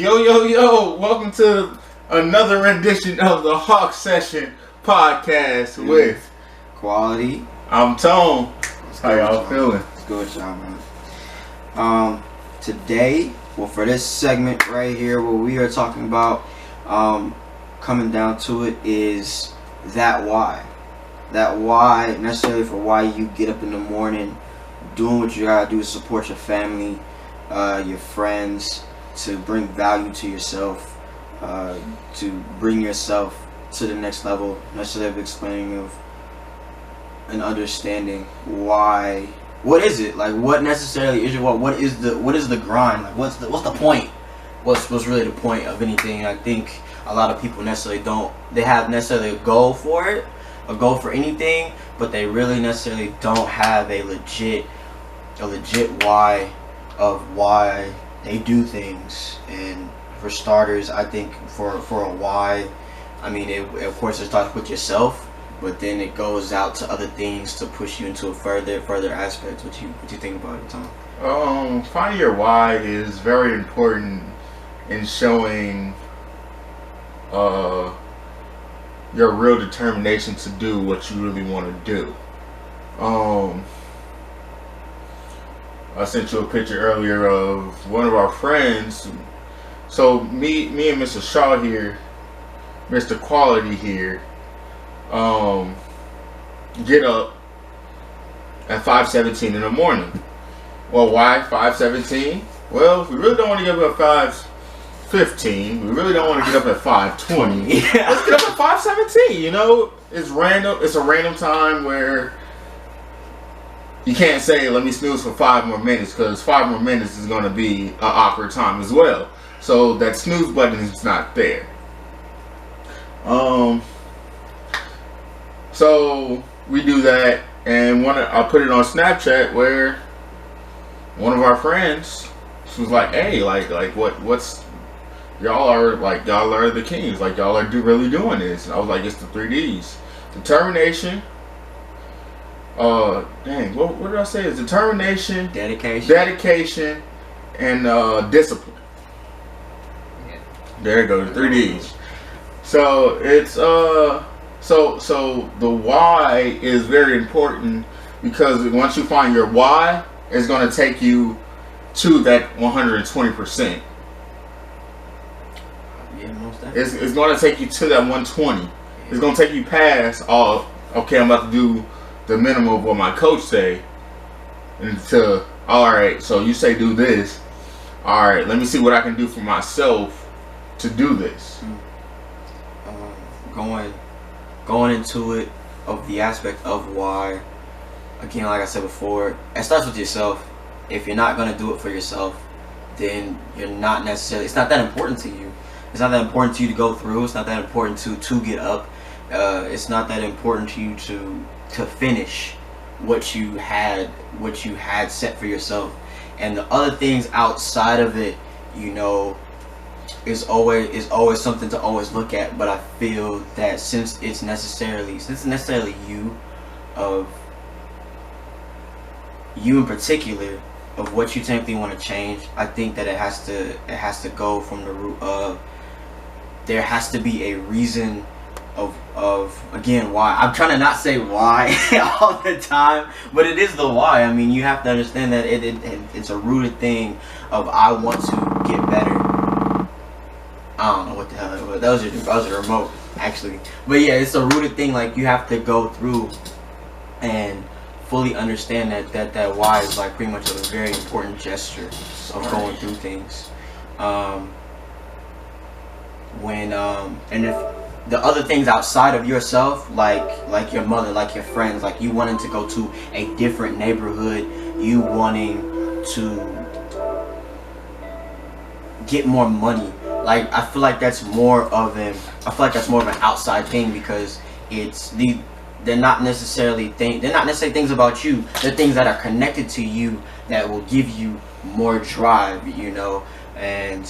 Yo, welcome to another rendition of the Hawk Session podcast with Quality. I'm Tone. How y'all feeling? It's good, y'all, man. Today, for this segment right here, what we are talking about, coming down to it, is that why. That why, necessarily for why you get up in the morning, doing what you gotta do to support your family, your friends, to bring value to yourself, to bring yourself to the next level, necessarily of explaining of and understanding why. What is it like? What necessarily is your what is the grind? Like what's the point? What's really the point of anything? I think a lot of people necessarily don't. They have necessarily a goal for it, a goal for anything, but they really necessarily don't have a legit why of why they do things. And for starters, I think for a why, I mean, of course it starts with yourself, but then it goes out to other things to push you into a further aspects. What you think about it, Tom? Finding your why is very important in showing your real determination to do what you really want to do. I sent you a picture earlier of one of our friends. So me and Mr. Shaw here, Mr. Quality here, get up at 5:17 in the morning. Well, why 5:17? Well, we really don't want to get up at 5:15. We really don't want to get up at 5:20. Yeah. Let's get up at 5:17. You know, it's random. It's a random time where you can't say, let me snooze for 5 more minutes, because 5 more minutes is going to be an awkward time as well. So that snooze button is not there. So we do that, and I put it on Snapchat where one of our friends, she was like, hey, like what's y'all are the kings, like y'all are really doing this. And I was like, it's the 3Ds: determination, what did I say? It's determination, dedication, and discipline. Yeah. There it goes, 3Ds. So it's so the why is very important, because once you find your why, it's going to take you to that 120%. Yeah, most definitely. It's going to take you to that 120. Yeah. It's going to take you past okay, I'm about to do the minimum of what my coach say, and to, alright, so you say do this, alright, let me see what I can do for myself to do this. Going into it, of the aspect of why, again, like I said before, it starts with yourself. If you're not going to do it for yourself, then you're not necessarily, it's not that important to you. It's not that important to you to go through. It's not that important to get up. It's not that important to you to finish what you had set for yourself. And the other things outside of it, you know, is always something to always look at. But I feel that since it's necessarily you in particular, of what you technically want to change, I think that it has to go from the root of, there has to be a reason of again, why. I'm trying to not say why all the time, but it is the why. I mean, you have to understand that it's a rooted thing of, I want to get better. I don't know what the hell it was. That was a remote, actually. But yeah, it's a rooted thing. Like, you have to go through and fully understand that why is like pretty much a very important gesture of going through things. And if the other things outside of yourself, like your mother, like your friends, like you wanting to go to a different neighborhood, you wanting to get more money, like I feel like that's more of an outside thing, because they're not necessarily things about you. They're things that are connected to you that will give you more drive, you know. And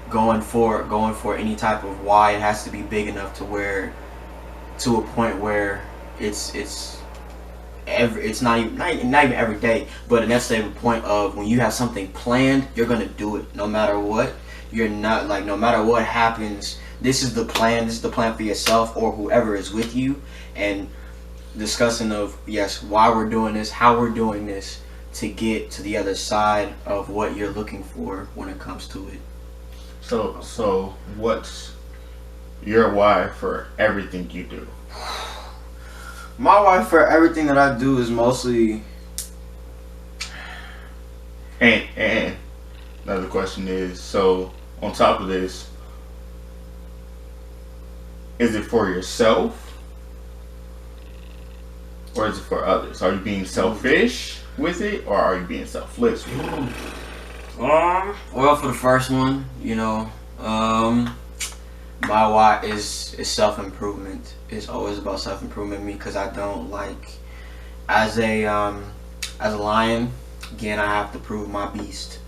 going for any type of why, it has to be big enough to a point where it's not even every day, but that's the point of when you have something planned, you're gonna do it no matter what. you're not like, no matter what happens, this is the plan. This is the plan for yourself or whoever is with you, and discussing of, yes, why we're doing this, how we're doing this, to get to the other side of what you're looking for when it comes to it. So what's your why for everything you do? My why for everything that I do is mostly... And another question is, so on top of this, is it for yourself or is it for others? Are you being selfish with it or are you being selfless with it? Well, for the first one, you know, my why is self-improvement. It's always about self-improvement me, because I don't like, as a lion, again, I have to prove my beast.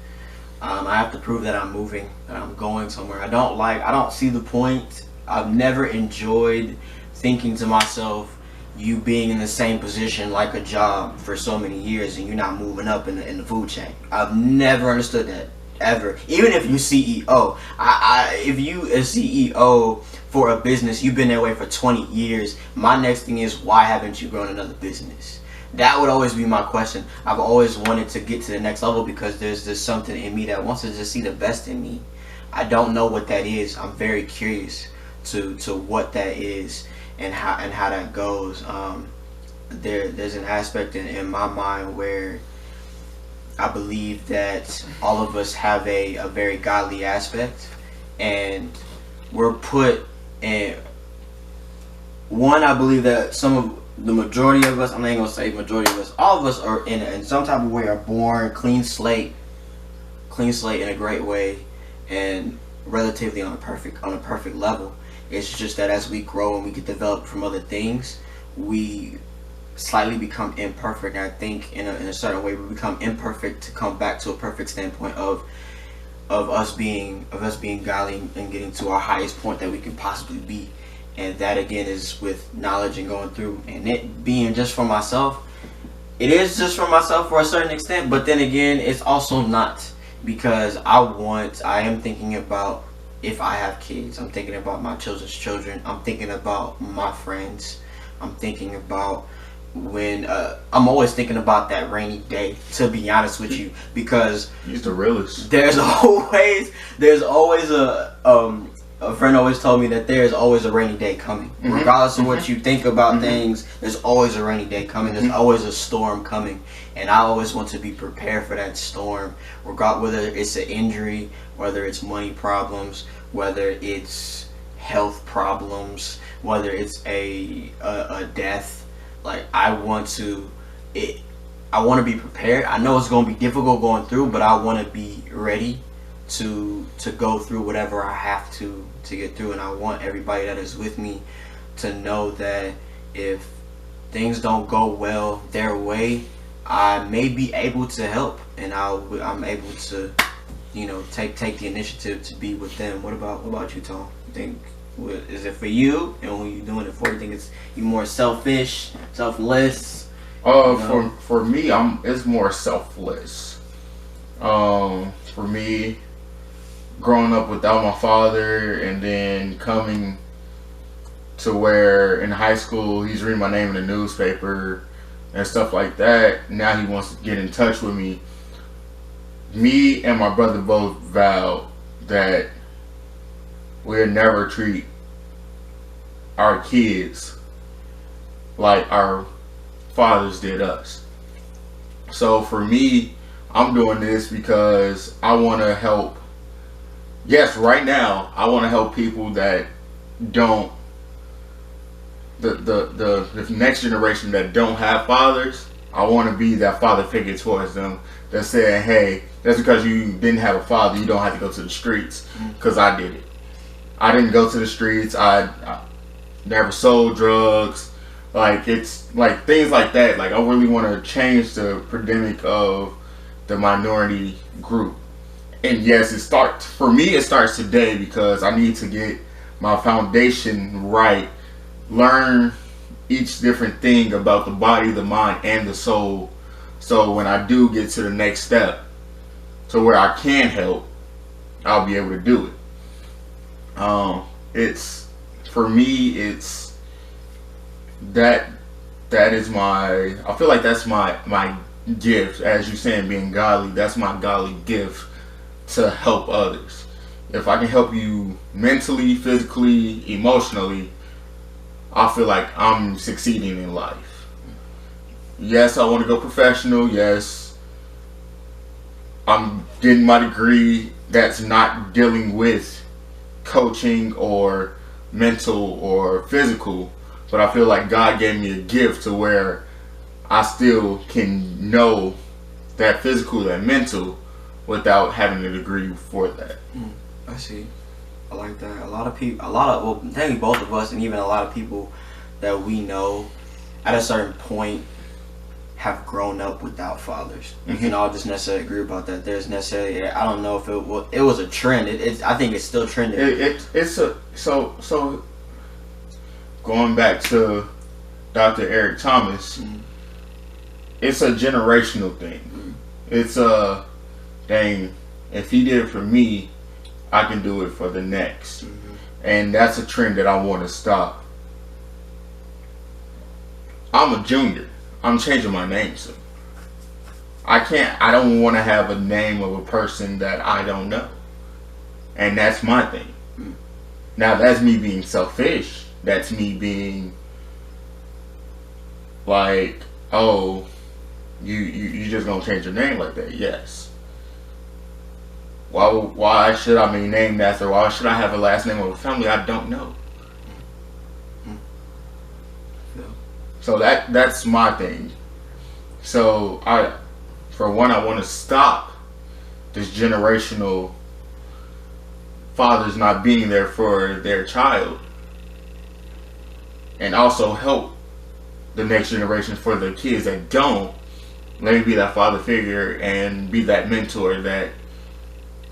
I have to prove that I'm moving, that I'm going somewhere. I don't see the point. I've never enjoyed thinking to myself, you being in the same position like a job for so many years and you're not moving up in the food chain. I've never understood that, ever. Even if you CEO, if you a CEO for a business, you've been that way for 20 years. My next thing is, why haven't you grown another business? That would always be my question. I've always wanted to get to the next level because there's just something in me that wants to just see the best in me. I don't know what that is. I'm very curious to what that is and how that goes. There's an aspect in my mind where I believe that all of us have a very godly aspect, and we're put in one. I believe that the majority of us, I'm not even gonna say majority of us, all of us are in some type of way are born clean slate in a great way, and relatively on a perfect level. It's just that as we grow and we get developed from other things, we slightly become imperfect. And I think in a certain way we become imperfect to come back to a perfect standpoint of us being godly and getting to our highest point that we can possibly be. And that again is with knowledge and going through, and it being just for myself. It is just for myself for a certain extent, but then again it's also not, because I am thinking about, if I have kids, I'm thinking about my children's children, I'm thinking about my friends, I'm thinking about when I'm always thinking about that rainy day, to be honest with you, because he's the realest. There's always a friend always told me that there's always a rainy day coming. Regardless of what you think about things, there's always a rainy day coming. There's always a storm coming. And I always want to be prepared for that storm, whether it's an injury, whether it's money problems, whether it's health problems, whether it's a death. Like, I want to be prepared. I know it's going to be difficult going through, but I want to be ready to go through whatever I have to get through. And I want everybody that is with me to know that if things don't go well their way, I may be able to help, and I'm able to, you know, take the initiative to be with them. What about you, Tom? You think, is it for you, and who you doing it for? You think it's you more selfish, selfless? For me, it's more selfless. For me, growing up without my father, and then coming to where in high school he's reading my name in the newspaper and stuff like that. Now he wants to get in touch with me. Me and my brother both vowed that we'll never treat our kids like our fathers did us. So for me, I'm doing this because I want to help. Yes, right now I want to help people that don't, the next generation that don't have fathers. I want to be that father figure towards them, that saying, hey, that's because you didn't have a father, you don't have to go to the streets, because I did it. I didn't go to the streets. I never sold drugs. Like, it's like things like that. Like, I really want to change the pandemic of the minority group. And yes, it starts today, because I need to get my foundation right, learn each different thing about the body, the mind, and the soul, so when I do get to the next step, to where I can help, I'll be able to do it. It's for me. It's that is my. I feel like that's my gift, as you saying, being godly. That's my godly gift to help others. If I can help you mentally, physically, emotionally, I feel like I'm succeeding in life. Yes, I want to go professional. Yes, I'm getting my degree that's not dealing with coaching or mental or physical, but I feel like God gave me a gift to where I still can know that physical, that mental, without having a degree for that. I see. I like that. Well, maybe both of us, and even a lot of people that we know at a certain point have grown up without fathers. We can all just necessarily agree about that. There's necessarily, I don't know if it was a trend. I think it's still trending. So going back to Dr. Eric Thomas, it's a generational thing. It's a dang. If he did it for me, I can do it for the next, and that's a trend that I want to stop. I'm a junior. I'm changing my name soon. I don't want to have a name of a person that I don't know. And that's my thing. Now, that's me being selfish. That's me being like, oh, you just gonna change your name like that? Yes. Why should I be named after? Why should I have a last name of a family I don't know? So that's my thing. So for one, I want to stop this generational fathers not being there for their child, and also help the next generation for the kids that don't. Let me be that father figure and be that mentor that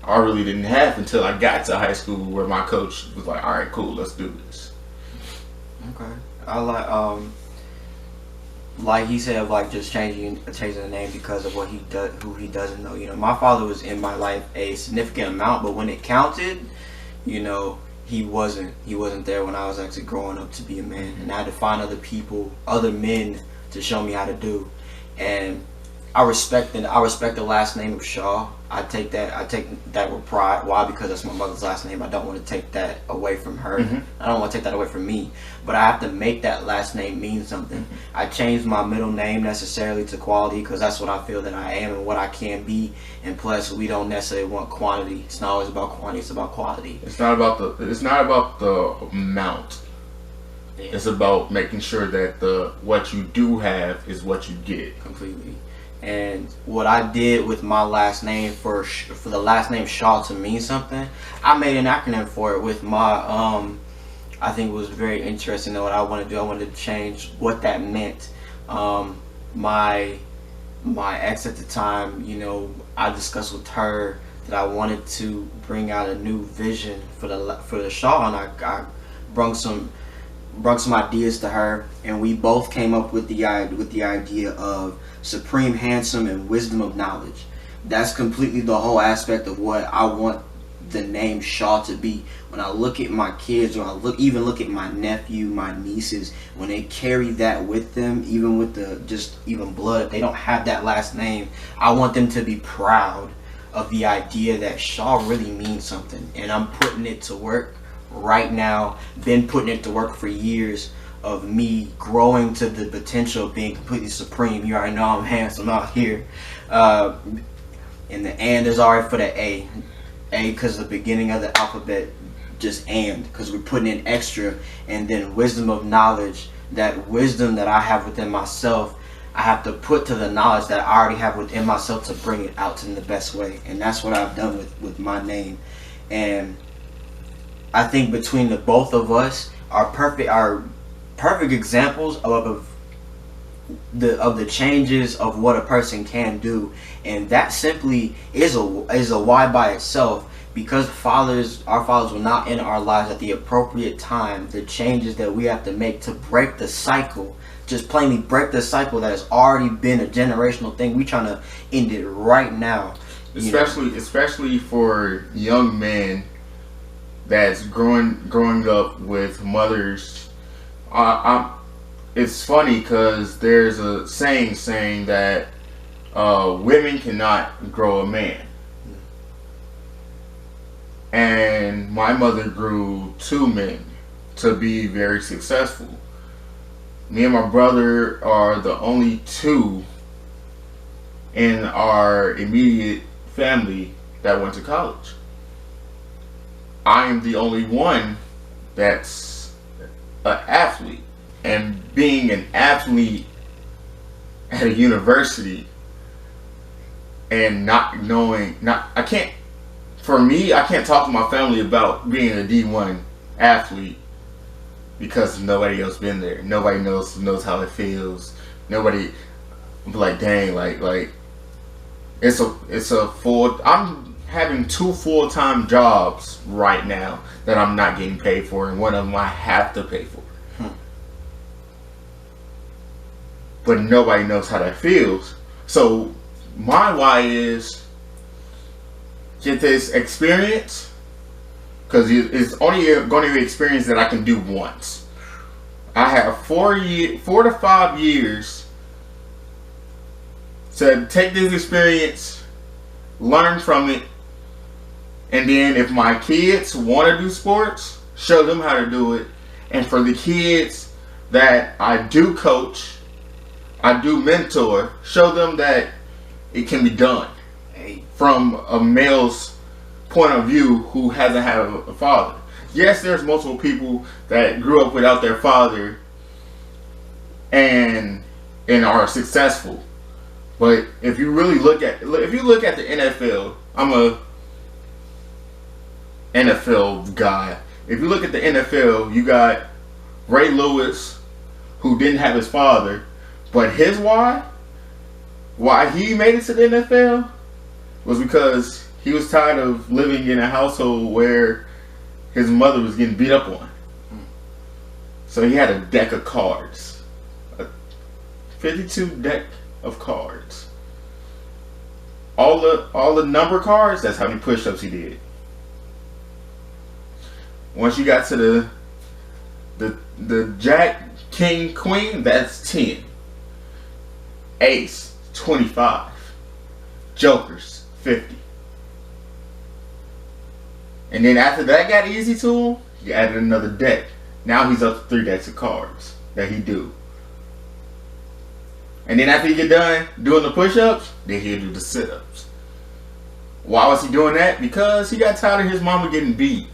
I really didn't have until I got to high school, where my coach was like, all right, cool, let's do this. Okay. I like he said, like just changing the name because of what he does, who he doesn't know. You know, my father was in my life a significant amount, but when it counted, you know, he wasn't there when I was actually growing up to be a man, and I had to find other men to show me how to do. And I respect the last name of Shaw. I take that with pride. Why? Because that's my mother's last name. I don't want to take that away from her. I don't want to take that away from me. But I have to make that last name mean something. I changed my middle name necessarily to quality because that's what I feel that I am and what I can be. And plus, we don't necessarily want quantity. It's not always about quantity. It's about quality. It's not about the amount. Yeah. It's about making sure that what you do have is what you get. Completely. And what I did with my last name for the last name Shaw to mean something, I made an acronym for it with my I think it was very interesting that what I wanted to do. I wanted to change what that meant. My ex at the time, you know, I discussed with her that I wanted to bring out a new vision for the Shaw, and I brought some ideas to her, and we both came up with the idea of supreme, handsome, and wisdom of knowledge. That's completely the whole aspect of what I want the name Shaw to be. When I look at my kids, or I even look at my nephew, my nieces, when they carry that with them, even with even blood, if they don't have that last name, I want them to be proud of the idea that Shaw really means something. And I'm putting it to work right now. Been putting it to work for years, of me growing to the potential of being completely supreme. You already know I'm handsome out here. In the and there's already for the A because the beginning of the alphabet, just and, because we're putting in extra. And then wisdom of knowledge, that wisdom that I have within myself, I have to put to the knowledge that I already have within myself to bring it out in the best way. And that's what I've done with my name. And I think between the both of us are perfect examples of the changes of what a person can do. And that simply is a why by itself, because our fathers were not in our lives at the appropriate time. The changes that we have to make to break the cycle, just plainly break the cycle that has already been a generational thing. We trying to end it right now. Especially for young men that's growing up with mothers. It's funny because there's a saying that women cannot grow a man. And my mother grew 2 men to be very successful. Me and my brother are the only 2 in our immediate family that went to college. I am the only one that's an athlete. And being an athlete at a university and not knowing, I can't talk to my family about being a D1 athlete because nobody else been there. Nobody knows how it feels. Nobody, like, dang, like it's a full. I'm having 2 full-time jobs right now that I'm not getting paid for, and one of them I have to pay for. But nobody knows how that feels. So my why is get this experience, because it's only going to be experience that I can do once. I have 4 to 5 years to take this experience, learn from it, and then if my kids want to do sports, show them how to do it. And for the kids that I do coach, I do mentor, show them that it can be done from a male's point of view who hasn't had a father. Yes, there's multiple people that grew up without their father and are successful. But if you really look at the NFL, I'm a NFL guy. If you look at the NFL, you got Ray Lewis, who didn't have his father. But his why he made it to the NFL was because he was tired of living in a household where his mother was getting beat up on. So he had a deck of cards. A 52 deck of cards. All the number cards, that's how many push-ups he did. Once you got to the Jack, King, Queen, that's 10. Ace, 25. Jokers, 50. And then after that got easy to him, he added another deck. Now he's up to 3 decks of cards that he do. And then after he get done doing the push-ups, then he'll do the sit-ups. Why was he doing that? Because he got tired of his mama getting beat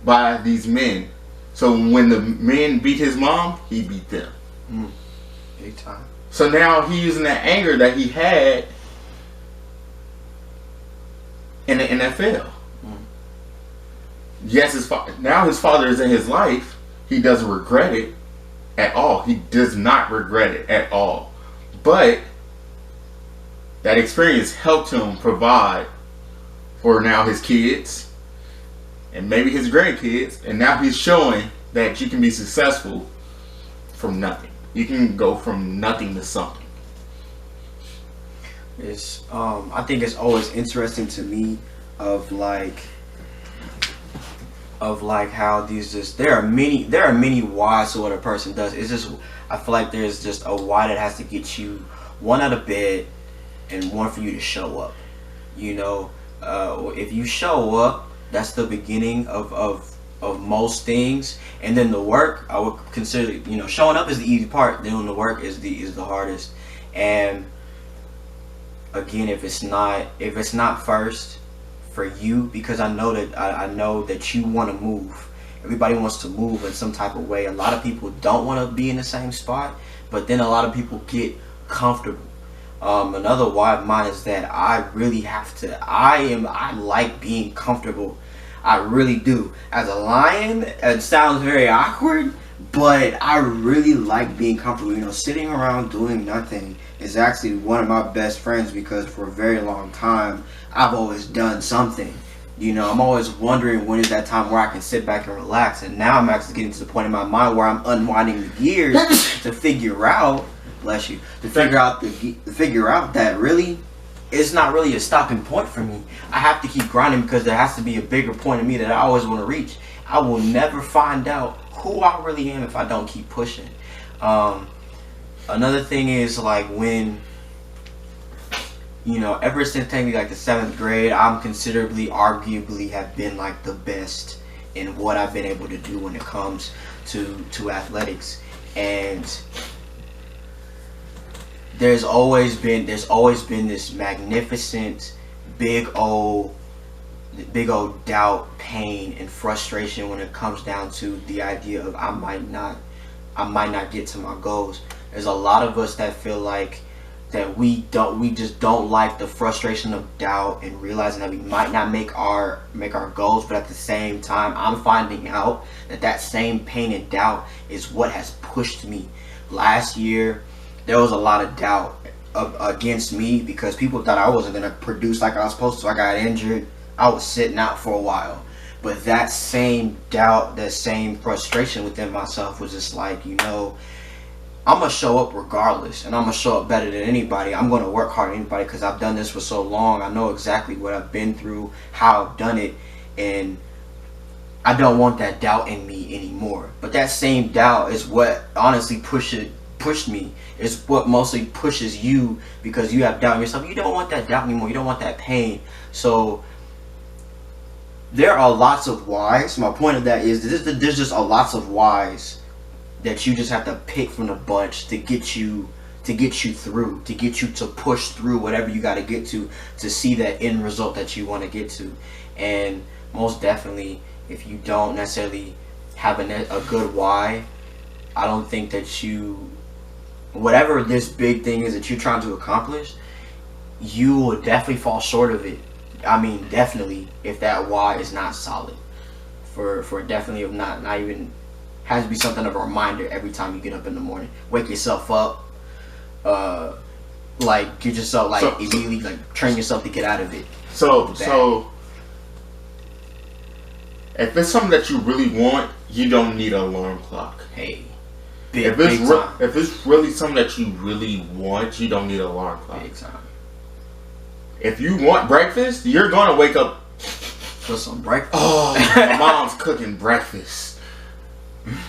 by these men. So when the men beat his mom, he beat them. Big time. So now he's using that anger that he had in the NFL. Yes, his father is in his life. He doesn't regret it at all. He does not regret it at all. But that experience helped him provide for now his kids and maybe his grandkids. And now he's showing that you can be successful from nothing. You can go from nothing to something. I think it's always interesting to me of like how there are many whys to what a person does. It's just, I feel like there's just a why that has to get you one out of bed and one for you to show up. You know, if you show up, that's the beginning of most things, and then the work I would consider, you know, showing up is the easy part, doing the work is the hardest. And again, if it's not first for you, because I know that you want to move. Everybody wants to move in some type of way. A lot of people don't want to be in the same spot, but then a lot of people get comfortable. Another why of mine is that I like being comfortable. I really do. As a lion, it sounds very awkward, but I really like being comfortable. You know, sitting around doing nothing is actually one of my best friends, because for a very long time, I've always done something. You know, I'm always wondering when is that time where I can sit back and relax. And now I'm actually getting to the point in my mind where I'm unwinding the gears to figure out, bless you, to figure out that really it's not really a stopping point for me. I have to keep grinding because there has to be a bigger point in me that I always want to reach. I will never find out who I really am if I don't keep pushing. Another thing is like when, you know, ever since technically like the 7th grade, I'm considerably, arguably have been like the best in what I've been able to do when it comes to athletics. And there's always been this magnificent big old doubt, pain, and frustration when it comes down to the idea of I might not get to my goals. There's a lot of us that feel like that we just don't like the frustration of doubt and realizing that we might not make our goals, but at the same time I'm finding out that same pain and doubt is what has pushed me. Last year there was a lot of doubt against me because people thought I wasn't going to produce like I was supposed to. I got injured. I was sitting out for a while. But that same doubt, that same frustration within myself was just like, you know, I'm going to show up regardless, and I'm going to show up better than anybody. I'm going to work harder than anybody because I've done this for so long. I know exactly what I've been through, how I've done it, and I don't want that doubt in me anymore. But that same doubt is what honestly pushed me. It's what mostly pushes you because you have doubt in yourself. You don't want that doubt anymore. You don't want that pain. So there are lots of whys. My point of that is there's just a lots of whys that you just have to pick from the bunch to get you through, to get you to push through whatever you got to get to see that end result that you want to get to. And most definitely, if you don't necessarily have a good why, I don't think that whatever this big thing is that you're trying to accomplish, you will definitely fall short of it. I mean, definitely, if that why is not solid. For definitely of not even, has to be something of a reminder every time you get up in the morning. Wake yourself up, like get yourself like immediately like train yourself to get out of it. So if it's something that you really want, you don't need an alarm clock. Hey, if it's really something that you really want, you don't need an alarm clock. Big time. If you want breakfast, you're gonna wake up for some breakfast. Oh, my mom's cooking breakfast.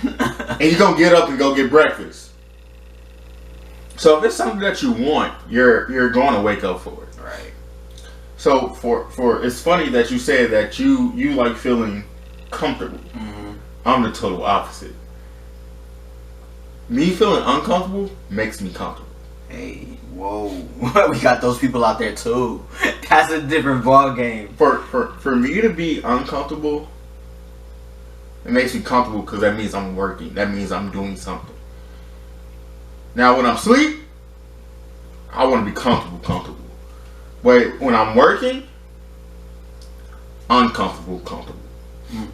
And you're gonna get up and go get breakfast. So if it's something that you want, you're gonna wake up for it. Right. So for it's funny that you said that you like feeling comfortable. Mm-hmm. I'm the total opposite. Me feeling uncomfortable makes me comfortable. Hey, whoa. We got those people out there too. That's a different ball game. For me to be uncomfortable, it makes me comfortable because that means I'm working. That means I'm doing something. Now when I'm asleep, I want to be comfortable. But when I'm working, uncomfortable. Mm.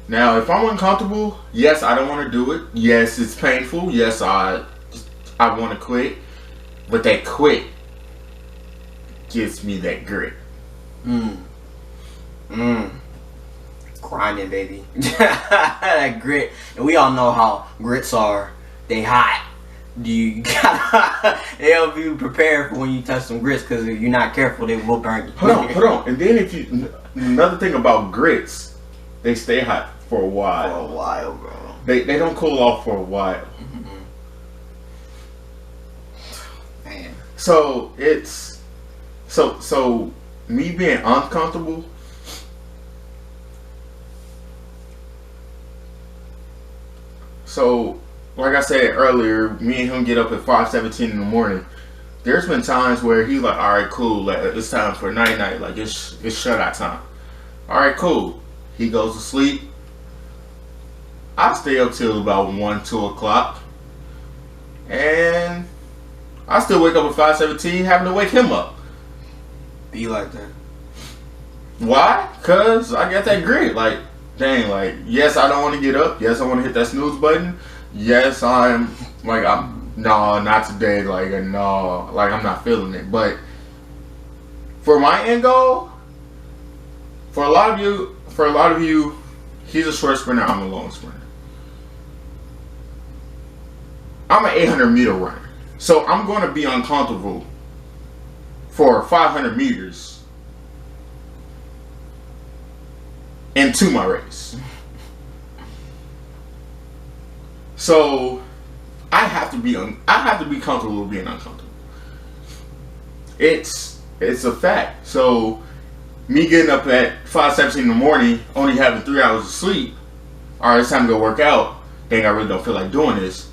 Now if I'm uncomfortable, yes, I don't want to do it. Yes, it's painful. Yes, I want to quit. But that quit gives me that grit. Grinding, baby. That grit. And we all know how grits are. They hot. You gotta they help you prepare for when you touch some grits, because if you're not careful, they will burn you. Hold on. And then another thing about grits, they stay hot for a while. For a while, bro. They don't cool off for a while. Man. So it's so me being uncomfortable. So, like I said earlier, me and him get up at 5:17 in the morning. There's been times where he's like, all right, cool, like, it's time for night, like it's shutout time. All right, cool. He goes to sleep. I stay up till about 1, 2 o'clock. And I still wake up at 5:17 having to wake him up. Be like that. Why? Because I got that grit. Like, dang, like, yes, I don't want to get up. Yes, I want to hit that snooze button. Yes, no, not today. Like, no, like, I'm not feeling it. But for my end goal, for a lot of you, he's a short sprinter, I'm a long sprinter. I'm an 800-meter runner. So I'm going to be uncomfortable for 500 meters into my race. So I have to be comfortable with being uncomfortable. It's a fact. So me getting up at 5:17 in the morning, only having 3 hours of sleep, all right, it's time to go work out. Dang, I really don't feel like doing this.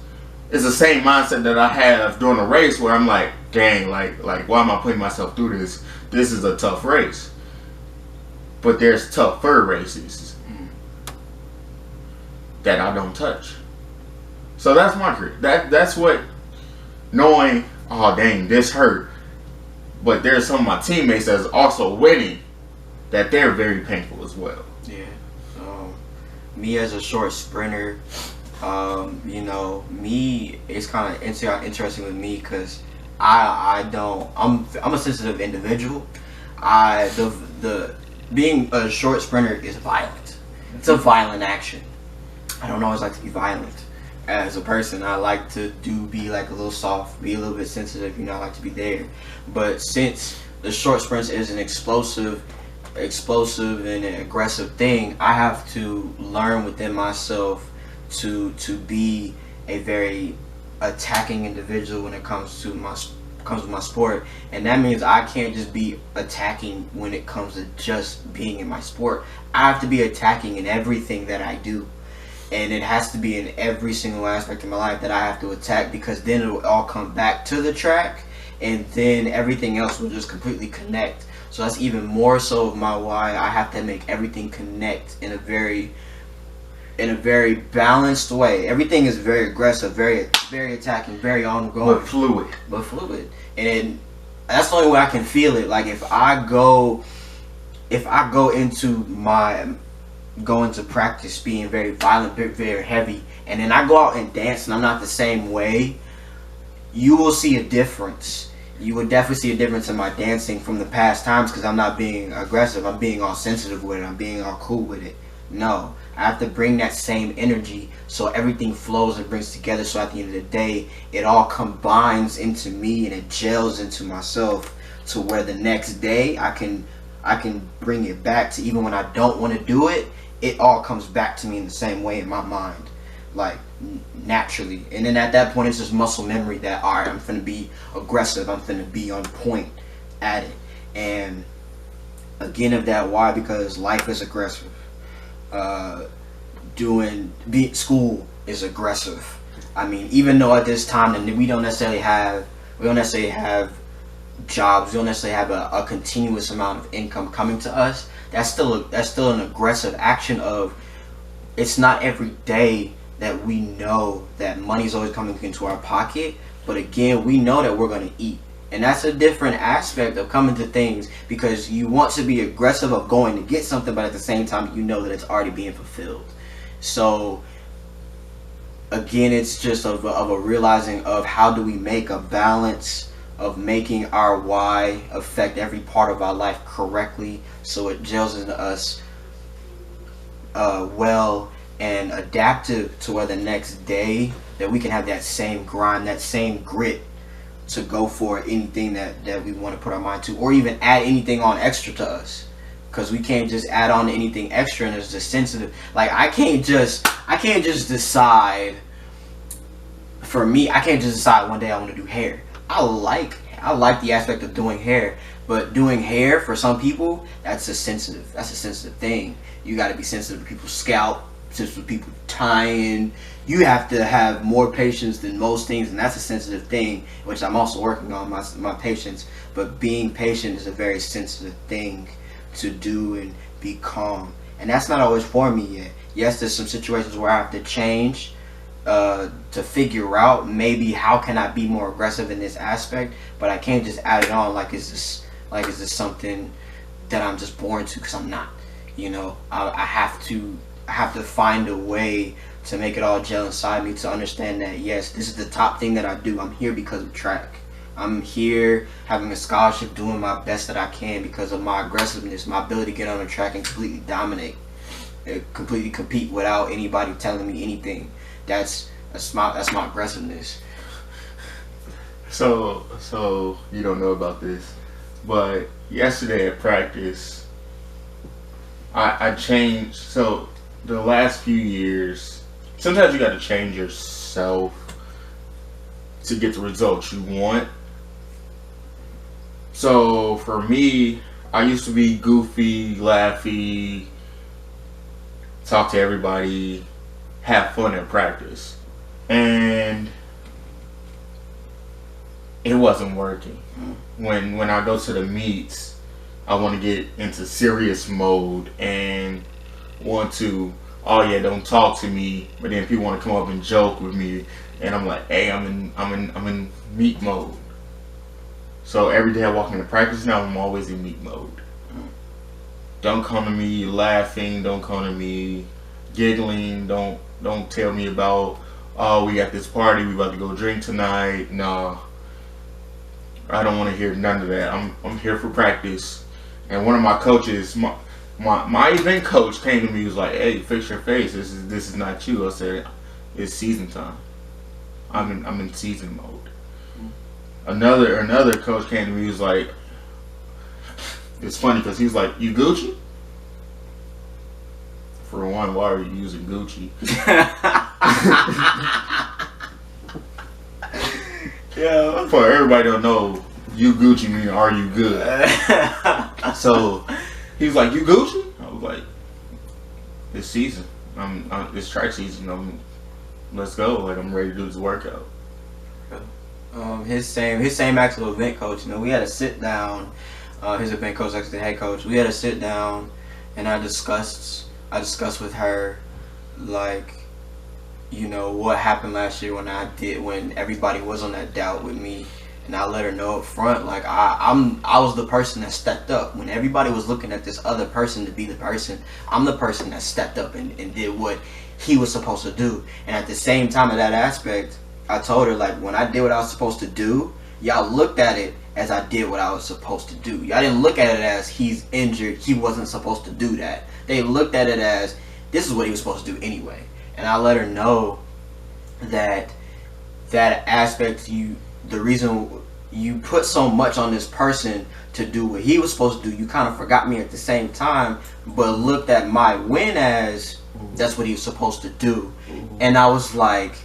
It's the same mindset that I have during a race where I'm like, dang, like why am I putting myself through this? This is a tough race. But there's tougher races that I don't touch. So that's my career. That's what knowing, oh dang, this hurt. But there's some of my teammates that's also winning that they're very painful as well. Yeah. Me as a short sprinter, you know, me, it's kind of interesting with me because I'm a sensitive individual. Being a short sprinter is violent. It's a violent action. I don't always like to be violent. As a person, I like to be like a little soft, be a little bit sensitive, you know, I like to be there. But since the short sprints is an explosive and an aggressive thing, I have to learn within myself to be a very attacking individual when it comes to my sport. And that means I can't just be attacking when it comes to just being in my sport. I have to be attacking in everything that I do. And it has to be in every single aspect of my life that I have to attack, because then it will all come back to the track, and then everything else will just completely connect. So that's even more so of my why. I have to make everything connect in a very balanced way. Everything is very aggressive, very attacking, very ongoing, but fluid. And that's the only way I can feel it. Like if I go into practice being very violent, very heavy, and then I go out and dance and I'm not the same way, you will see a difference. You would definitely see a difference in my dancing from the past times, because I'm not being aggressive. I'm being all sensitive with it. I'm being all cool with it. No, I have to bring that same energy so everything flows and brings together, so at the end of the day it all combines into me and it gels into myself, to where the next day I can bring it back to, even when I don't want to do it, it all comes back to me in the same way in my mind, like naturally. And then at that point it's just muscle memory that, alright, I'm finna be aggressive, I'm finna be on point at it. And again, of that, why? Because life is aggressive. School is aggressive. I mean, even though at this time we don't necessarily have jobs, we don't necessarily have a continuous amount of income coming to us, that's still an aggressive action of, it's not every day that we know that money's always coming into our pocket, but again, we know that we're going to eat. And that's a different aspect of coming to things, because you want to be aggressive of going to get something, but at the same time you know that it's already being fulfilled. So again, it's just of a realizing of how do we make a balance of making our why affect every part of our life correctly, so it gels into us well and adaptive, to where the next day that we can have that same grind, that same grit to go for anything that we want to put our mind to, or even add anything on extra to us. Because we can't just add on anything extra and it's just sensitive. Like I can't just decide, for me, I can't just decide one day I want to do hair. I like the aspect of doing hair, but doing hair for some people, that's a sensitive thing. You got to be sensitive to people's scalp, sensitive to people tying. You have to have more patience than most things, and that's a sensitive thing, which I'm also working on my patience. But being patient is a very sensitive thing to do, and be calm, and that's not always for me yet. Yes, there's some situations where I have to change to figure out maybe how can I be more aggressive in this aspect, but I can't just add it on like is this something that I'm just born to, because I'm not. You know, I have to find a way to make it all gel inside me, to understand that yes, this is the top thing that I do. I'm here because of track. I'm here having a scholarship, doing my best that I can because of my aggressiveness, my ability to get on the track and completely dominate, completely compete without anybody telling me anything. That's my aggressiveness. So you don't know about this, But yesterday at practice, I changed. So the last few years, sometimes you got to change yourself to get the results you want. So for me, I used to be goofy, laughy, talk to everybody, have fun at practice. And it wasn't working. When I go to the meets, I want to get into serious mode and want to, oh yeah, don't talk to me, but then people want to come up and joke with me, and I'm like, hey, I'm in meet mode. So every day I walk into practice now, I'm always in meet mode. Don't come to me laughing, don't come to me giggling, don't tell me about, oh, we got this party, we about to go drink tonight. No, I don't want to hear none of that. I'm here for practice. And one of my coaches, my event coach came to me, was like, hey, fix your face, this is not you. I said, it's season time. I'm in season mode. Another coach came to me, was like, it's funny because he was like, you Gucci? For one, why are you using Gucci? Yeah. For everybody don't know, you Gucci mean are you good? So he was like, you Gucci? I was like, it's season. It's track season. Let's go. Like, I'm ready to do this workout. His same actual event coach. We had a sit down. His event coach, actually the head coach. We had a sit down, and I discussed with her, like, what happened last year when everybody was on that doubt with me, and I let her know up front, like, I was the person that stepped up when everybody was looking at this other person to be the person. I'm the person that stepped up and did what he was supposed to do. And at the same time of that aspect, I told her, like, when I did what I was supposed to do, y'all looked at it as I did what I was supposed to do. Y'all didn't look at it as he's injured, he wasn't supposed to do that. They looked at it as this is what he was supposed to do anyway. And I let her know that aspect, the reason you put so much on this person to do what he was supposed to do, you kind of forgot me at the same time, but looked at my win as that's what he was supposed to do. And I was like,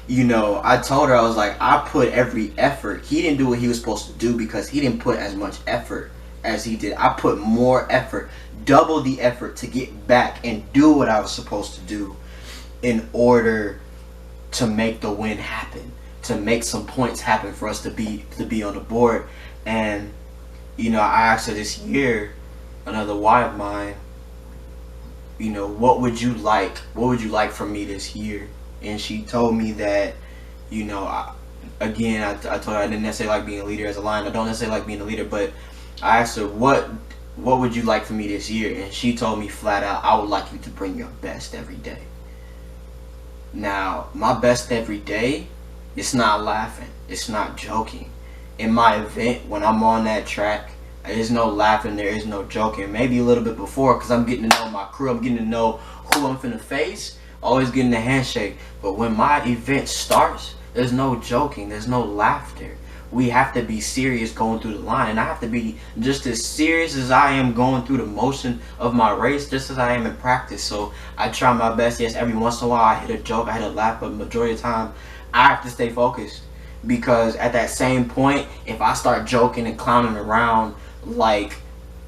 I told her, I was like, I put every effort. He didn't do what he was supposed to do because he didn't put as much effort as he did. I put more effort, double the effort to get back and do what I was supposed to do in order to make the win happen, to make some points happen for us to be on the board. And I asked her this year, another why of mine, what would you like from me this year? And she told me that, I told her I didn't necessarily like being a leader as a Lion. I don't necessarily like being a leader, but I asked her, what would you like from me this year? And she told me flat out, I would like you to bring your best every day. Now, my best every day, it's not laughing, it's not joking. In my event, when I'm on that track, there is no laughing, there is no joking. Maybe a little bit before, because I'm getting to know my crew, I'm getting to know who I'm finna face, always getting the handshake. But when my event starts, there's no joking, there's no laughter. We have to be serious going through the line, and I have to be just as serious as I am going through the motion of my race, just as I am in practice. So I try my best. Yes, every once in a while I hit a joke, I hit a laugh, but majority of the time I have to stay focused, because at that same point, if I start joking and clowning around like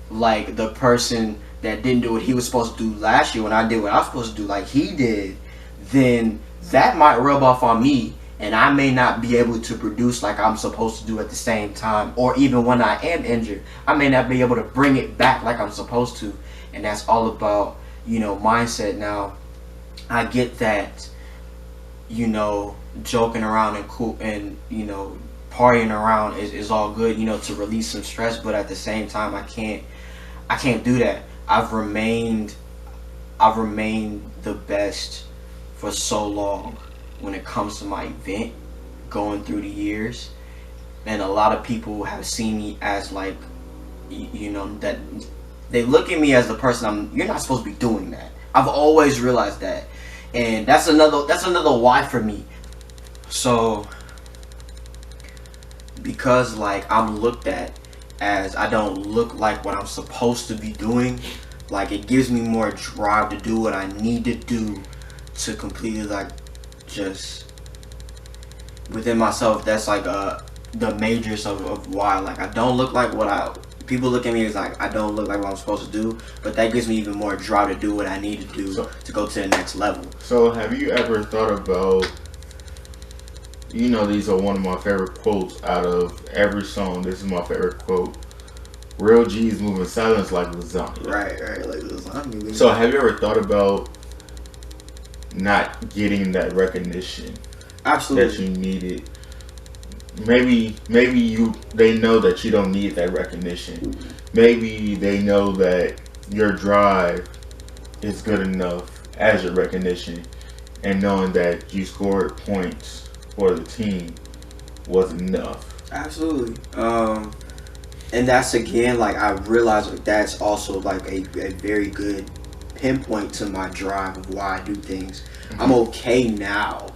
the person that didn't do what he was supposed to do last year when I did what I was supposed to do like he did, then that might rub off on me, and I may not be able to produce like I'm supposed to do at the same time. Or even when I am injured, I may not be able to bring it back like I'm supposed to. And that's all about, mindset. Now, I get that, joking around and cool and, partying around is all good, to release some stress. But at the same time, I can't do that. I've remained the best for so long when it comes to my event going through the years, and a lot of people have seen me as like, that they look at me as the person you're not supposed to be doing that. I've always realized that, and that's another why for me. So because like I'm looked at as I don't look like what I'm supposed to be doing. Like, it gives me more drive to do what I need to do to completely, like, just within myself. That's like the majors of why. Like, I don't look like what people look at me as like I don't look like what I'm supposed to do, but that gives me even more drive to do what I need to do to go to the next level. So have you ever thought about, you know, these are one of my favorite quotes out of every song. This is my favorite quote. Real G's move in silence like lasagna. Right, like lasagna. So have you ever thought about not getting that recognition? Absolutely. That you needed? Maybe they know that you don't need that recognition. Maybe they know that your drive is good enough as your recognition, and knowing that you scored points for the team was enough. Absolutely. And that's, again, like, I realize like that's also like a very good pinpoint to my drive of why I do things. Mm-hmm. I'm okay now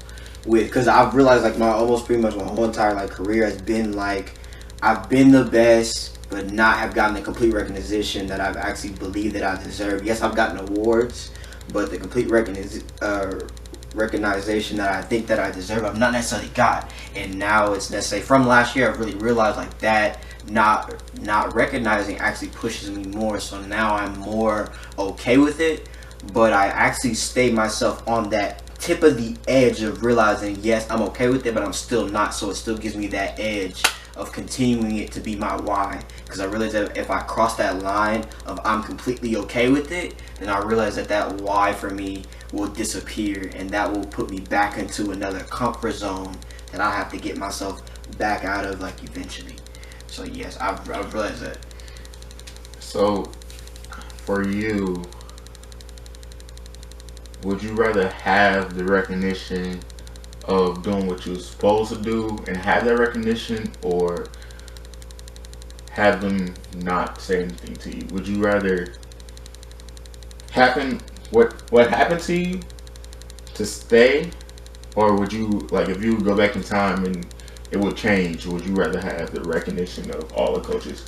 with, because I've realized like almost pretty much my whole entire like career has been like I've been the best, but not have gotten the complete recognition that I've actually believed that I deserve. Yes, I've gotten awards, but the complete recognition that I think that I deserve, I've not necessarily got. And now it's necessary from last year, I've really realized like that not recognizing actually pushes me more. So now I'm more okay with it, but I actually stay myself on that tip of the edge of realizing, yes, I'm okay with it, but I'm still not. So it still gives me that edge of continuing it to be my why, because I realize that if I cross that line of I'm completely okay with it, then I realize that why for me will disappear, and that will put me back into another comfort zone that I have to get myself back out of, like, eventually. So yes, I've realized that. So for you, would you rather have the recognition of doing what you're supposed to do and have that recognition, or have them not say anything to you? Would you rather what happened to you to stay, or would you, like, if you go back in time and it would change, would you rather have the recognition of all the coaches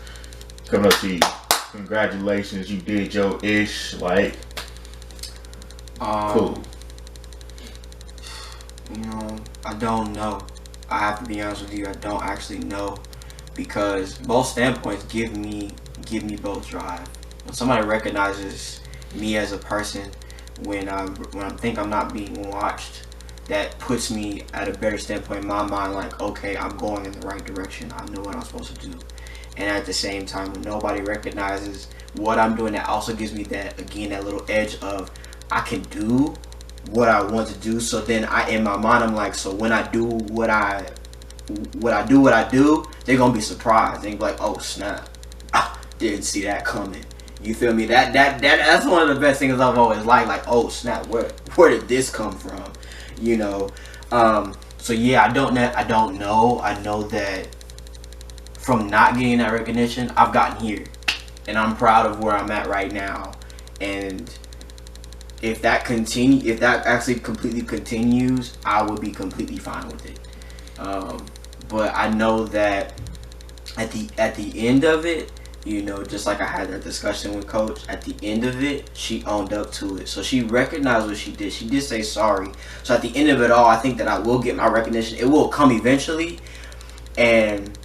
coming up to you, congratulations, you did your ish, like, cool? You know, I don't know. I have to be honest with you, I don't actually know, because both standpoints give me both drive. When somebody recognizes me as a person, when I think I'm not being watched, that puts me at a better standpoint in my mind, like, okay, I'm going in the right direction, I know what I'm supposed to do. And at the same time, when nobody recognizes what I'm doing, that also gives me that, again, that little edge of I can do what I want to do. So then in my mind, I'm like, so when I do what I do, they're gonna be surprised. They're gonna be like, oh snap, didn't see that coming. You feel me? That's one of the best things I've always liked. Like, oh snap, where did this come from? You know. So yeah, I don't know. I know that from not getting that recognition, I've gotten here, and I'm proud of where I'm at right now. And if that actually completely continues, I would be completely fine with it. But I know that at the end of it, you know, just like I had that discussion with Coach, at the end of it, she owned up to it. So she recognized what she did. She did say sorry. So at the end of it all, I think that I will get my recognition. It will come eventually, and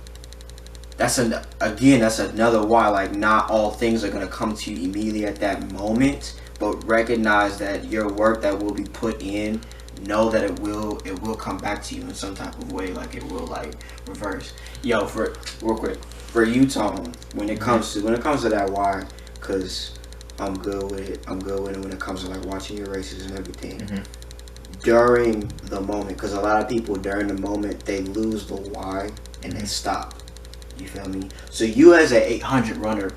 that's another why, like, not all things are gonna come to you immediately at that moment. But recognize that your work that will be put in, know that it will come back to you in some type of way, like it will, like, reverse. Yo, real quick, for you, Tom, when it comes to that why, because I'm good with it when it comes to, like, watching your races and everything. Mm-hmm. During the moment, because a lot of people during the moment, they lose the why and they stop. You feel me? So you, as an 800 runner,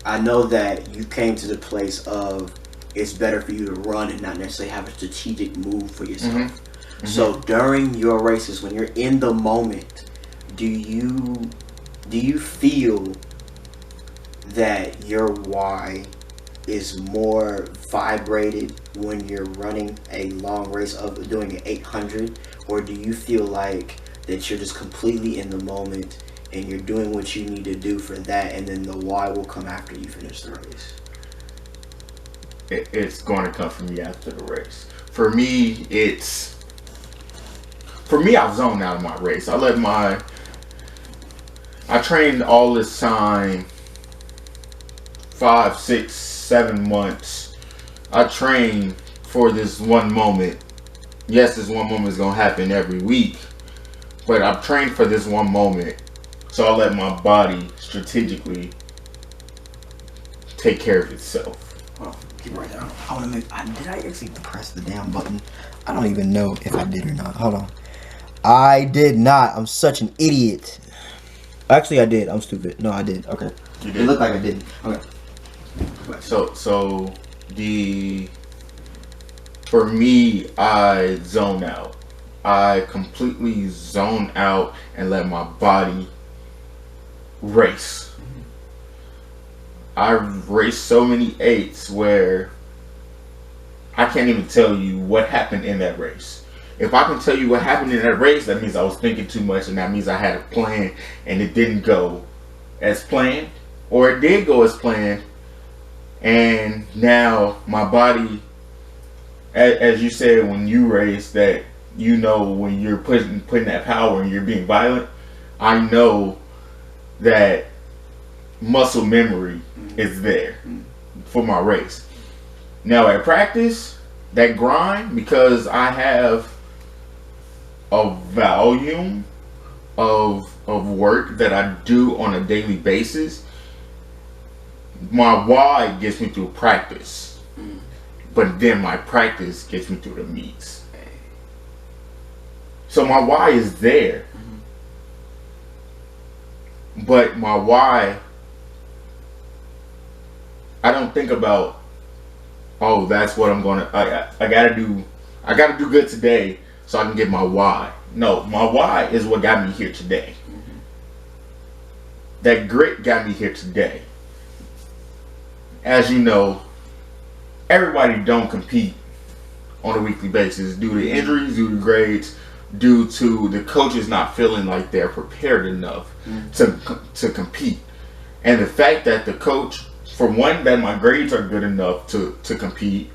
I know that you came to the place of it's better for you to run and not necessarily have a strategic move for yourself. Mm-hmm. Mm-hmm. So during your races, when you're in the moment, do you feel that your why is more vibrated when you're running a long race of doing an 800, or do you feel like that you're just completely in the moment and you're doing what you need to do for that, and then the why will come after you finish the race? It's going to come from me after the race. For me, I zone out of my race. I trained all this time, 5, 6, 7 months. I trained for this one moment. Yes, this one moment is going to happen every week, but I've trained for this one moment. So I let my body strategically take care of itself. Oh, keep right down. I want to make. Did I actually press the damn button? I don't even know if I did or not. Hold on. I did not. I'm such an idiot. Actually, I did. I'm stupid. No, I did. Okay. You did? It looked like I didn't. Okay. So for me, I zone out. I completely zone out and let my body race. I've raced so many 8s where I can't even tell you what happened in that race. If I can tell you what happened in that race, that means I was thinking too much, and that means I had a plan and it didn't go as planned, or it did go as planned, and now my body, as you said when you race, that you know when you're putting that power and you're being violent, I know that muscle memory is there for my race. Now at practice, that grind, because I have a volume of work that I do on a daily basis, my why gets me through practice, but then my practice gets me through the meets. So my why is there, but my why, I don't think about, oh, that's what I'm gonna. I gotta do good today so I can get my why. No, my why is what got me here today. That grit got me here today. As you know, everybody don't compete on a weekly basis due to injuries, due to grades, due to the coaches not feeling like they're prepared enough to compete. And the fact that the coach, for one, that my grades are good enough to compete,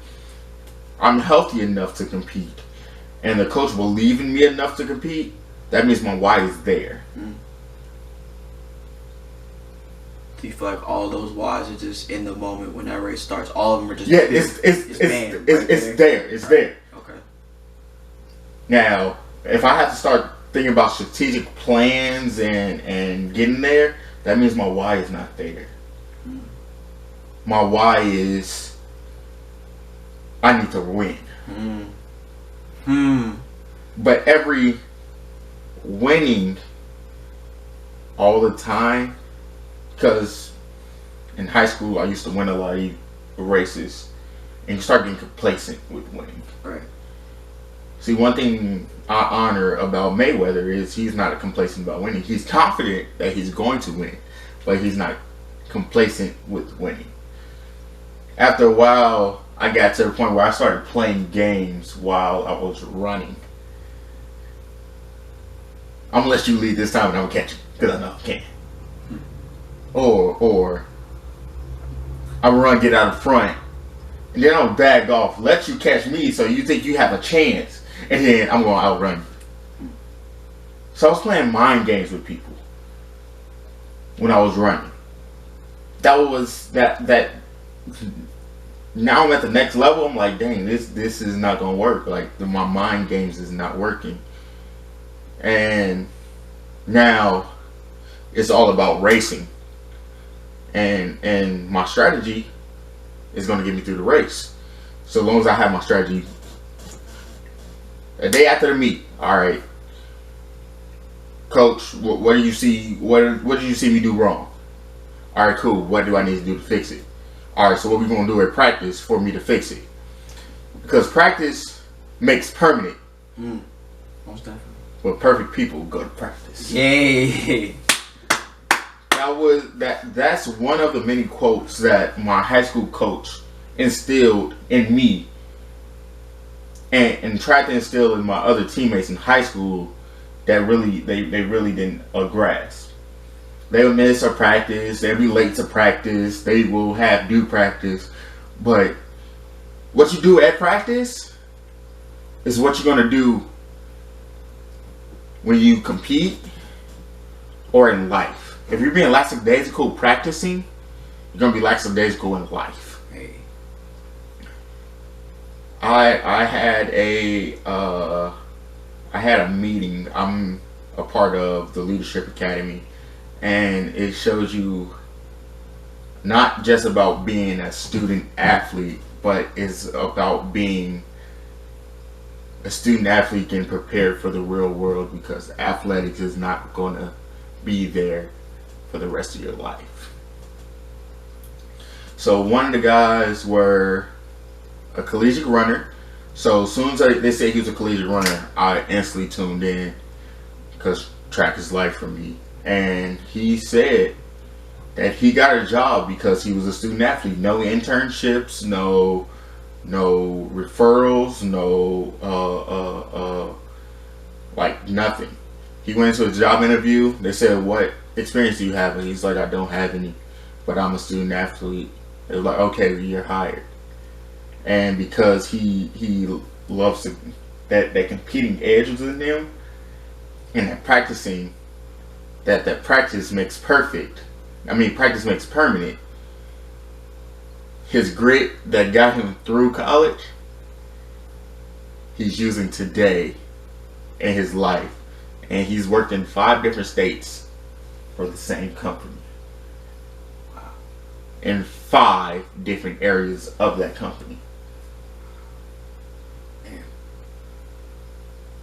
I'm healthy enough to compete, and the coach believe in me enough to compete, that means my why is there. Do you feel like all those whys are just in the moment when that race starts? All of them are just it's there. It's there. Okay. Now, if I have to start thinking about strategic plans and getting there, that means my why is not there. My why is I need to win. But every winning all the time, because in high school I used to win a lot of races, and you start getting complacent with winning. Right. See, one thing I honor about Mayweather is he's not complacent about winning. He's confident that he's going to win, but he's not complacent with winning. After a while, I got to the point where I started playing games while I was running. I'm gonna let you lead this time and I'm gonna catch you, because I know I can. Or I'm gonna run, get out in front, and then I'm gonna back off, let you catch me so you think you have a chance, and then I'm gonna outrun you. So I was playing mind games with people when I was running. That now I'm at the next level. I'm like, dang, this is not gonna work. Like, my mind games is not working. And now it's all about racing. And my strategy is gonna get me through the race. So long as I have my strategy. A day after the meet, all right, coach, what do you see? What did you see me do wrong? All right, cool. What do I need to do to fix it? All right, so what we gonna do at practice for me to fix it? Because practice makes permanent. Most definitely. But perfect people go to practice. Yay! That's one of the many quotes that my high school coach instilled in me, and tried to instill in my other teammates in high school, that really they really didn't grasp. They'll miss a practice. They'll be late to practice. They will have due practice. But what you do at practice is what you're going to do when you compete or in life. If you're being lackadaisical practicing, you're going to be lackadaisical in life. Hey. I had a meeting. I'm a part of the Leadership Academy, and it shows you not just about being a student athlete, but it's about being a student athlete getting prepared for the real world, because athletics is not going to be there for the rest of your life. So one of the guys were a collegiate runner. So as soon as they say he was a collegiate runner, I instantly tuned in, because track is life for me. And he said that he got a job because he was a student athlete. No internships, no referrals, no like nothing. He went into a job interview. They said, "What experience do you have?" And he's like, "I don't have any, but I'm a student athlete." It was like, "Okay, you're hired." And because he loves that competing edge within him, and that practicing, that practice makes perfect. I mean, practice makes permanent. His grit that got him through college, he's using today in his life. And he's worked in 5 different states for the same company. Wow. In 5 different areas of that company.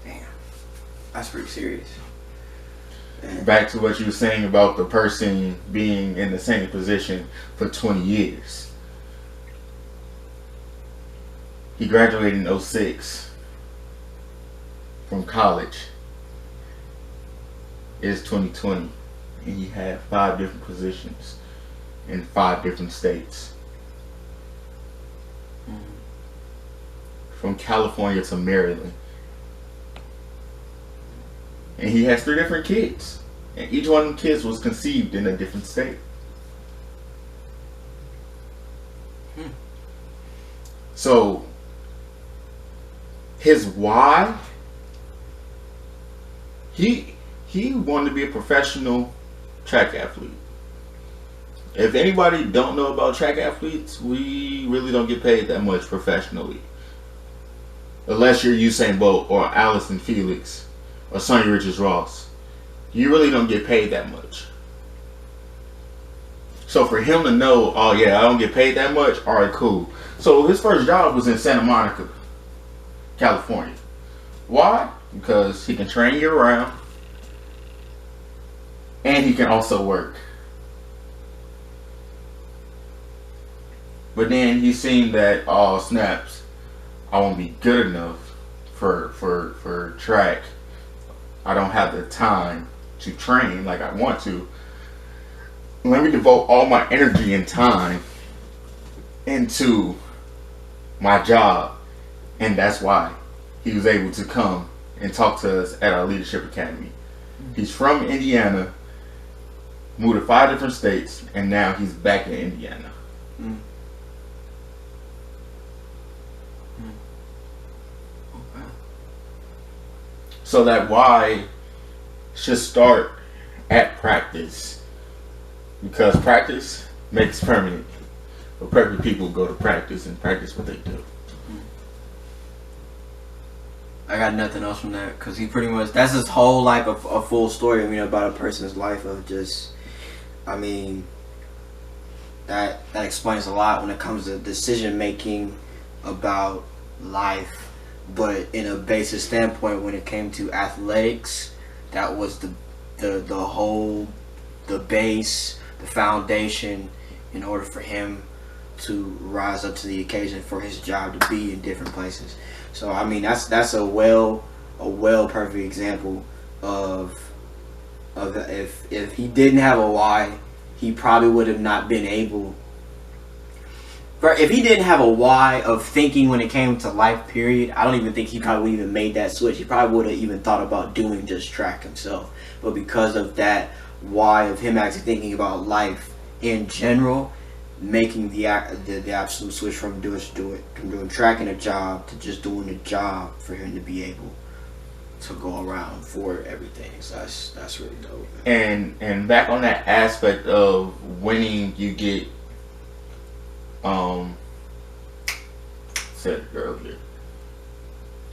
Damn. That's pretty serious. Damn. Back to what you were saying about the person being in the same position for 20 years. He graduated in 2006 from college. It's 2020, and he had 5 different positions in 5 different states. From California to Maryland. And he has 3 different kids. And each one of them kids was conceived in a different state. So, his why, he wanted to be a professional track athlete. If anybody don't know about track athletes, we really don't get paid that much professionally. Unless you're Usain Bolt or Allison Felix or Sonny Richards-Ross. You really don't get paid that much. So for him to know, oh yeah, I don't get paid that much, alright, cool. So his first job was in Santa Monica, California. Why? Because he can train year round, and he can also work. But then he seen that, oh snaps, I won't be good enough for track. I don't have the time to train like I want to. Let me devote all my energy and time into my job. And that's why he was able to come and talk to us at our Leadership Academy. He's from Indiana, moved to 5 different states, and now he's back in Indiana. Okay. So that why should start at practice, because practice makes permanent. But perfect people go to practice and practice what they do. I got nothing else from that, because he pretty much, that's his whole like a full story, I mean, about a person's life of just, I mean, that explains a lot when it comes to decision making about life. But in a basic standpoint, when it came to athletics, that was the whole, the base, the foundation, in order for him to rise up to the occasion for his job to be in different places. So I mean, that's a well perfect example of if he didn't have a why, he probably would have not been able. If he didn't have a why of thinking when it came to life, period, I don't even think he probably even made that switch. He probably would have even thought about doing just track himself. But because of that why of him actually thinking about life in general, making the absolute switch from doing track and a job to just doing a job for him to be able to go around for everything. So that's really dope, man. And back on that aspect of winning, you get said earlier,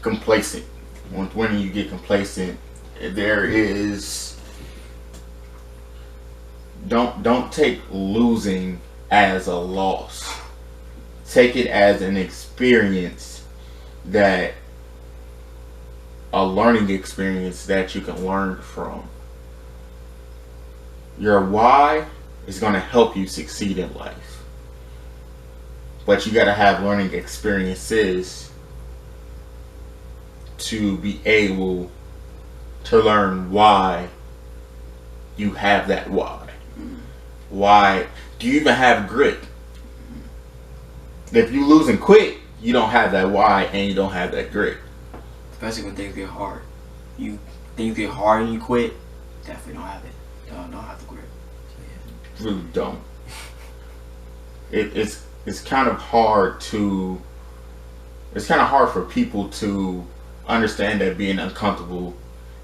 complacent. When winning, you get complacent. There is don't take losing as a loss. Take it as an experience, that a learning experience that you can learn from. Your why is going to help you succeed in life, but you got to have learning experiences to be able to learn why you have that why. Why do you even have grit? If you lose and quit, you don't have that why and you don't have that grit. Especially when things get hard. Things get hard and you quit, definitely don't have it. Don't have the grit. So, yeah. Really don't. It's kind of hard to. It's kind of hard for people to understand that being uncomfortable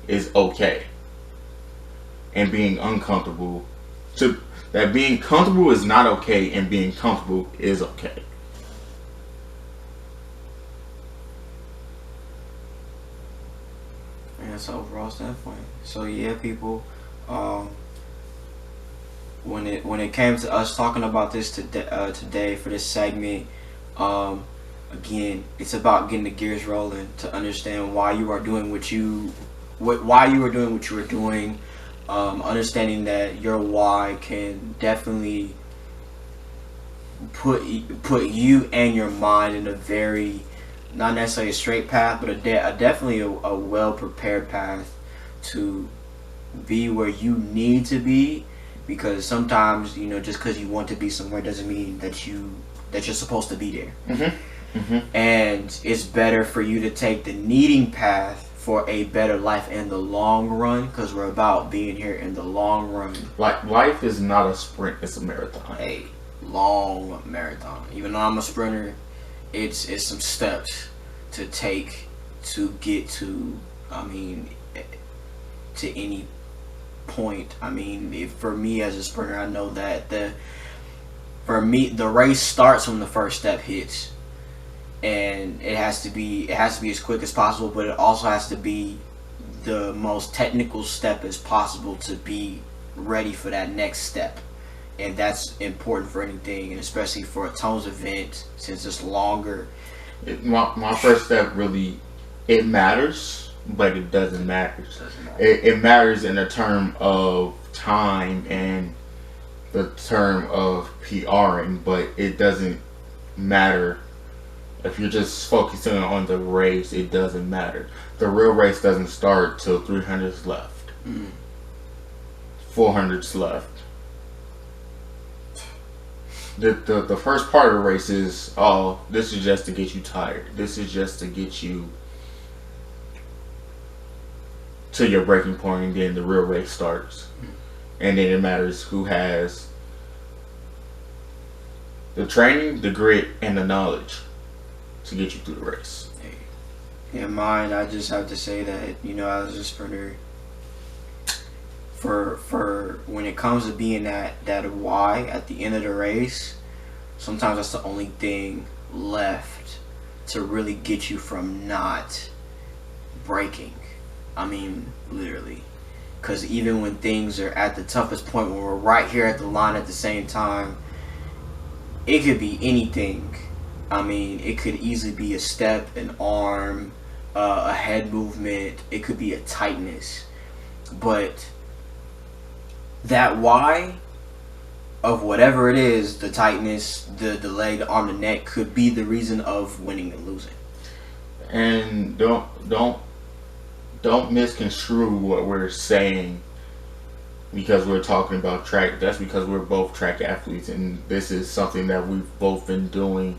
is okay, and being uncomfortable that being comfortable is not okay, and being comfortable is okay. And that's an overall standpoint. So yeah, people, when it came to us talking about this today for this segment, again, it's about getting the gears rolling to understand why you are doing what you were doing. Understanding that your why can definitely put you and your mind in a very, not necessarily a straight path, but definitely a well prepared path to be where you need to be. Because sometimes, just because you want to be somewhere doesn't mean that you're supposed to be there. Mm-hmm. Mm-hmm. And it's better for you to take the needing path for a better life in the long run, because we're about being here in the long run. Like, life is not a sprint, it's a marathon. A long marathon. Even though I'm a sprinter, it's some steps to take to get to, to any point. For me as a sprinter, I know that the race starts when the first step hits. And it has to be as quick as possible, but it also has to be the most technical step as possible to be ready for that next step. And that's important for anything, and especially for a Tones event, since it's longer. My first step really, it matters, but it doesn't matter. It matters in the term of time and the term of PRing, but it doesn't matter. If you're just focusing on the race, it doesn't matter. The real race doesn't start till 300's left. 400's left. The first part of the race is, this is just to get you tired. This is just to get you to your breaking point, and then the real race starts. And then it matters who has the training, the grit, and the knowledge to get you through the race. In mine, I just have to say that, as a sprinter, for when it comes to being that why at the end of the race, sometimes that's the only thing left to really get you from not breaking. Literally. Because even when things are at the toughest point, when we're right here at the line at the same time, it could be anything. It could easily be a step, an arm, a head movement. It could be a tightness. But that why of whatever it is, the tightness, the leg, the arm, the neck, could be the reason of winning and losing. And don't misconstrue what we're saying because we're talking about track. That's because we're both track athletes, and this is something that we've both been doing.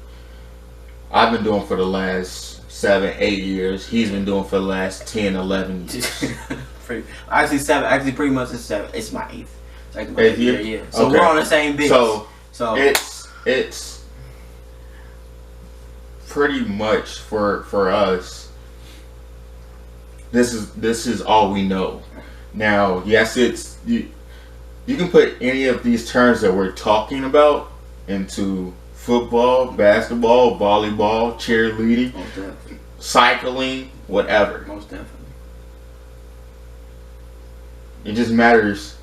I've been doing for the last 7-8 years. He's been doing for the last 10-11 years. Actually 7. Actually, pretty much it's 7. It's my 8th. It's like my 8th 8th year. year. Yeah. So okay. we're on the same base. So it's pretty much for us. This is all we know. Now, yes, it's you can put any of these terms that we're talking about into football, basketball, volleyball, cheerleading, cycling, whatever. Most definitely. It just matters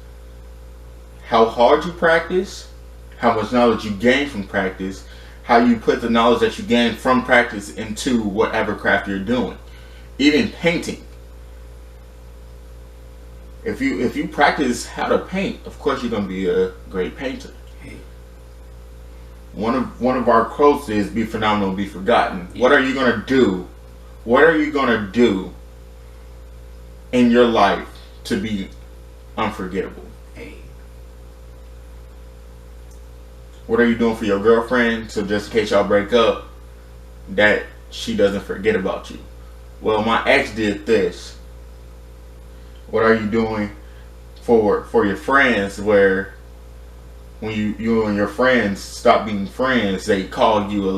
how hard you practice, how much knowledge you gain from practice, how you put the knowledge that you gain from practice into whatever craft you're doing. Even painting. If you practice how to paint, of course you're gonna be a great painter. One of our quotes is "Be phenomenal, be forgotten." Yeah. What are you gonna do? What are you gonna do in your life to be unforgettable? Hey. What are you doing for your girlfriend so just in case y'all break up, that she doesn't forget about you? Well, my ex did this. What are you doing for your friends where when you and your friends stop being friends, they call you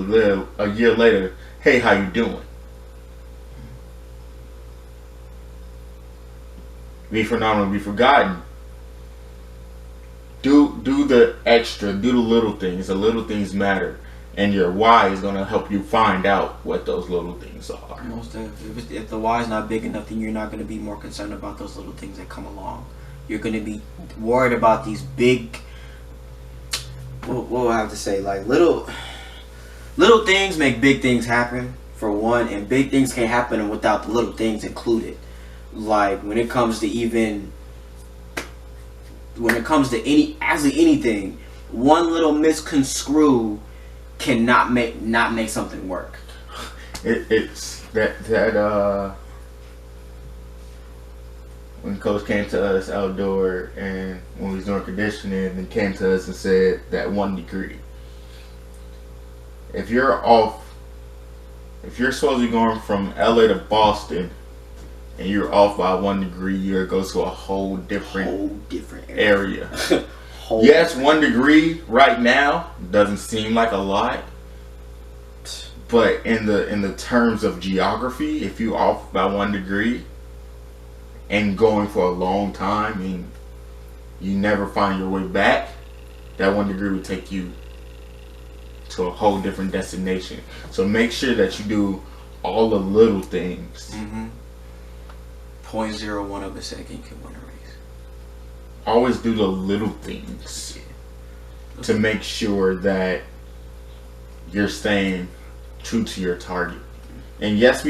a year later, hey, how you doing? Be phenomenal, be forgotten. Do the extra, do the little things. The little things matter. And your why is going to help you find out what those little things are. Most definitely. If the why is not big enough, then you're not going to be more concerned about those little things that come along. You're going to be worried about these big, what will I have to say, like little things make big things happen, for one, and big things can't happen without the little things included. Like when it comes to anything, one little misconstrue cannot make something work. It's that when coach came to us outdoor and when we was doing conditioning and came to us and said that 1 degree. If you're supposed to be going from LA to Boston and you're off by 1 degree, you're go to a whole different area. Yes, 1 degree right now doesn't seem like a lot, but in the terms of geography, if you off by 1 degree and going for a long time and you never find your way back, that 1 degree would take you to a whole different destination. So make sure that you do all the little things. 0.01 of a second can win a race. Always do the little things to make sure that you're staying true to your target. And yes,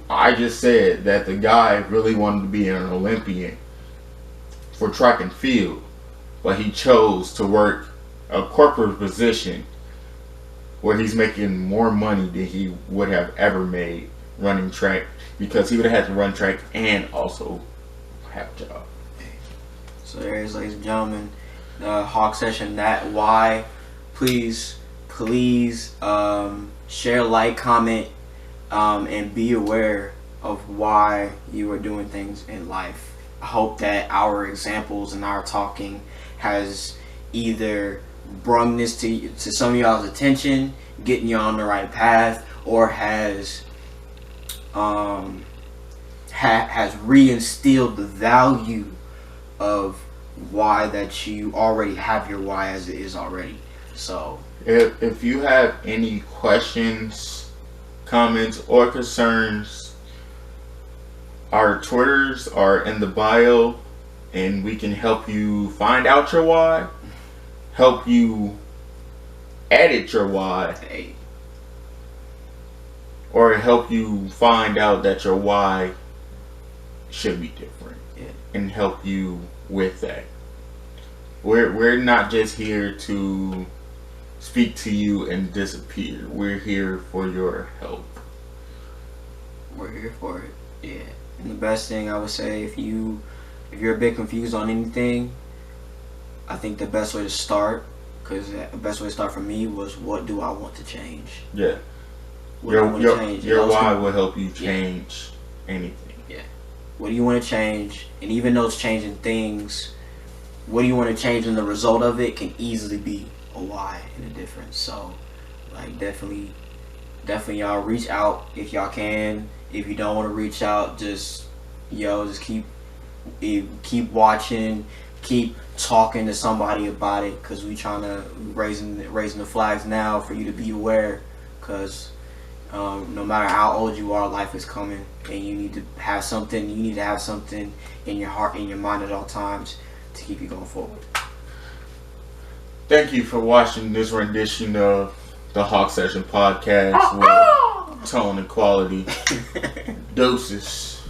I just said that the guy really wanted to be an Olympian for track and field, but he chose to work a corporate position where he's making more money than he would have ever made running track, because he would have had to run track and also have a job. So there is, ladies and gentlemen, the Hawk Session. That why, please share, like, comment, and be aware of why you are doing things in life. I hope that our examples and our talking has either brung this to some of y'all's attention, getting you on the right path, or has reinstilled the value of why that you already have your why as it is already. So if you have any questions, comments, or concerns, our Twitters are in the bio and we can help you find out your why, help you edit your why, or help you find out that your why should be different, and help you with that. We're not just here to speak to you and disappear. We're here for your help. We're here for it. Yeah. And the best thing I would say, if you're a bit confused on anything, I think the best way to start, because the best way to start for me was, what do I want to change? Yeah. Your why will help you change anything. Yeah. What do you want to change? And even those changing things, what do you want to change, and the result of it can easily be a why and a difference. So, like, definitely y'all reach out if y'all can. If you don't want to reach out, just keep watching, keep talking to somebody about it, because we trying to raising the flags now for you to be aware, because no matter how old you are, life is coming, and you need to have something in your heart, in your mind at all times to keep you going forward. Thank you for watching this rendition of the Hawk Session podcast with tone and quality. Doses.